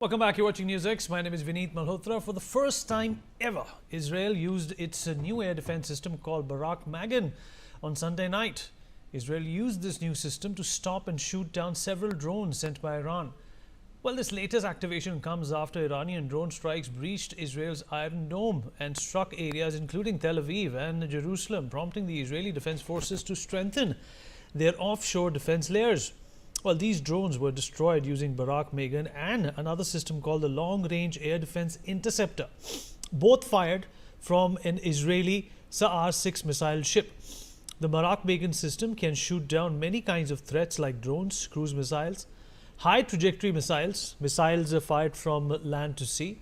Welcome back. You're watching NewsX. My name is Vineet Malhotra. For the first time ever, Israel used its new air defense system called Barak Magen on Sunday night. Israel used this new system to stop and shoot down several drones sent by Iran. Well, this latest activation comes after Iranian drone strikes breached Israel's Iron Dome and struck areas including Tel Aviv and Jerusalem, prompting the Israeli Defense Forces to strengthen their offshore defense layers. Well, these drones were destroyed using Barak Magen and another system called the Long Range Air Defense Interceptor, both fired from an Israeli Sa'ar-6 missile ship. The Barak Magen system can shoot down many kinds of threats like drones, cruise missiles, high trajectory missiles, missiles fired from land to sea,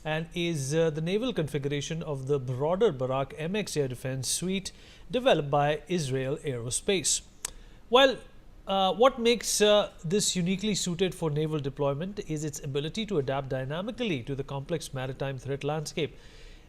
and is the naval configuration of the broader Barak MX air defense suite developed by Israel Aerospace. Well, what makes this uniquely suited for naval deployment is its ability to adapt dynamically to the complex maritime threat landscape.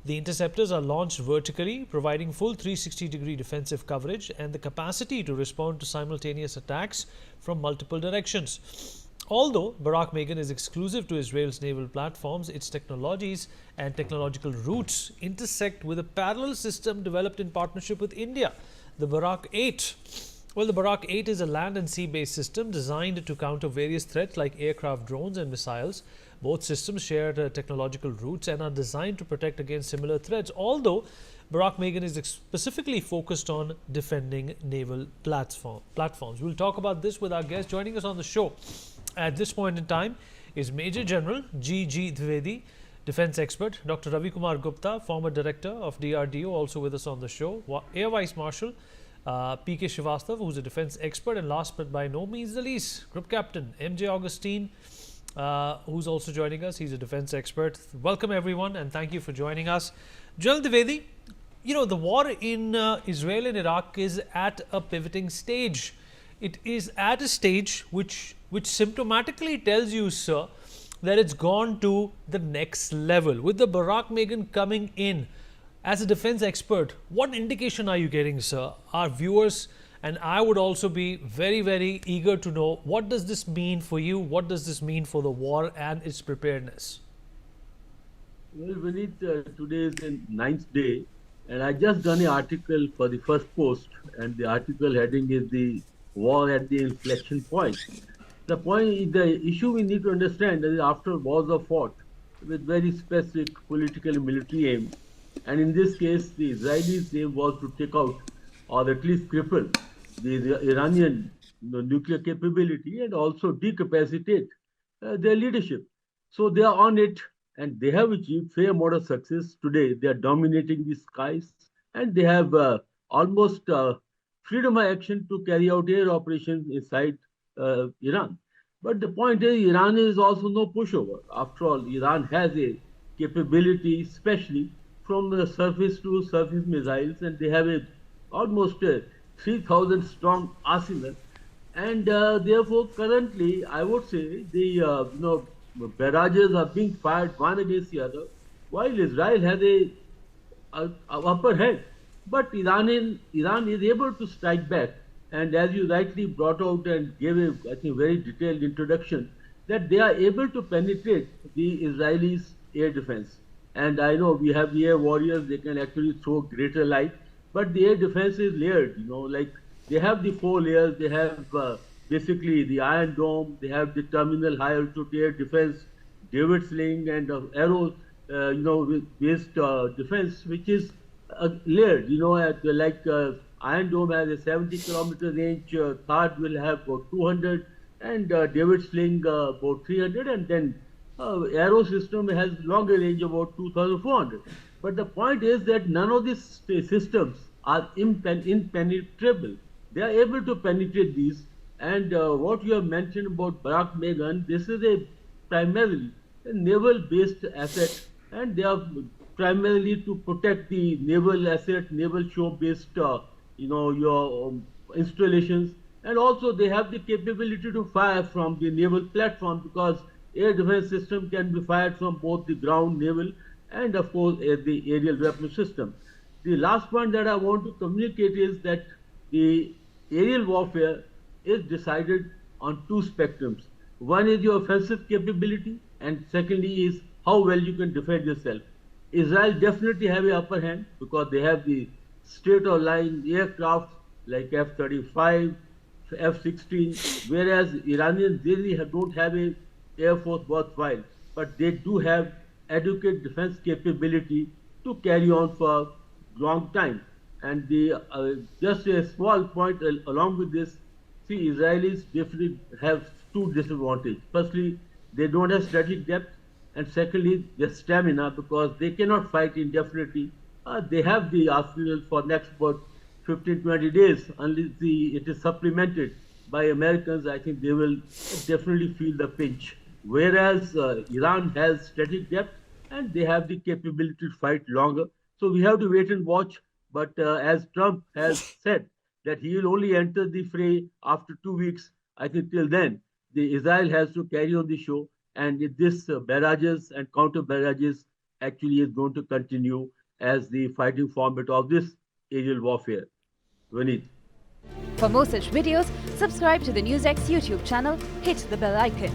The interceptors are launched vertically, providing full 360-degree defensive coverage and the capacity to respond to simultaneous attacks from multiple directions. Although Barak Magen is exclusive to Israel's naval platforms, its technologies and technological roots intersect with a parallel system developed in partnership with India, the Barak-8. Well, the Barak-8 is a land and sea-based system designed to counter various threats like aircraft, drones and missiles. Both systems share technological roots and are designed to protect against similar threats, although Barak Magen is specifically focused on defending naval platforms. We'll talk about this with our guest. Joining us on the show at this point in time is Major General G.G. Dwivedi, defense expert, Dr. Ravi Kumar Gupta, former director of DRDO, also with us on the show, Air Vice Marshal P.K. Srivastav, who's a defense expert, and last but by no means the least, Group Captain M.J. Augustine, who's also joining us. He's a defense expert. Welcome everyone and thank you for joining us. General Dwivedi, the war in Israel and Iraq is at a pivoting stage. It is at a stage which symptomatically tells you, sir, that it's gone to the next level. With the Barak Magen coming in, as a defense expert, what indication are you getting, sir? Our viewers and I would also be very, very eager to know, what does this mean for you? What does this mean for the war and its preparedness? Well, Vineet, today is the 9th day, and I just done an article for the first post, and the article heading is the war at the inflection point. The issue we need to understand is after wars are fought with very specific political and military aims, and in this case, the Israelis' aim was to take out or at least cripple the Iranian nuclear capability and also decapacitate their leadership. So they are on it and they have achieved fair amount of success. Today, they are dominating the skies and they have almost freedom of action to carry out air operations inside Iran. But the point is, Iran is also no pushover. After all, Iran has a capability, especially from the surface to surface missiles, and they have almost a 3,000 strong arsenal. And therefore, currently, I would say the barrages are being fired one against the other, while Israel has a upper hand. But Iran is able to strike back. And as you rightly brought out and gave a, I think, very detailed introduction, that they are able to penetrate the Israelis' air defense. And I know we have the air warriors, they can actually throw greater light, but the air defense is layered, like they have the 4 layers, they have basically the Iron Dome, they have the terminal high altitude air defense, David sling and arrow, based defense, which is layered, Iron Dome has a 70 kilometer range, THAAD will have about 200, and David sling about 300, and then arrow system has longer range about 2,400. But the point is that none of these systems are impenetrable. They are able to penetrate these. And what you have mentioned about Barak Magen, this is primarily a naval-based asset, and they are primarily to protect the naval asset, naval shore-based, your installations, and also they have the capability to fire from the naval platform because air defense system can be fired from both the ground, naval, and of course the aerial weapon system. The last point that I want to communicate is that the aerial warfare is decided on 2 spectrums. One is your offensive capability and secondly is how well you can defend yourself. Israel definitely have a upper hand because they have the state-of-line aircraft like F-35, F-16, whereas Iranians really don't have a air force worthwhile, but they do have adequate defense capability to carry on for a long time. And just a small point along with this, see, Israelis definitely have two disadvantages. Firstly, they don't have strategic depth, and secondly, their stamina because they cannot fight indefinitely. They have the arsenal for next about 15, 20 days unless it is supplemented by Americans. I think they will definitely feel the pinch. Whereas Iran has strategic depth and they have the capability to fight longer. So we have to wait and watch. But as Trump has said that he will only enter the fray after 2 weeks, I think till then, Israel has to carry on the show. And this barrages and counter barrages actually is going to continue as the fighting format of this aerial warfare. Vineet. For more such videos, subscribe to the NewsX YouTube channel, hit the bell icon.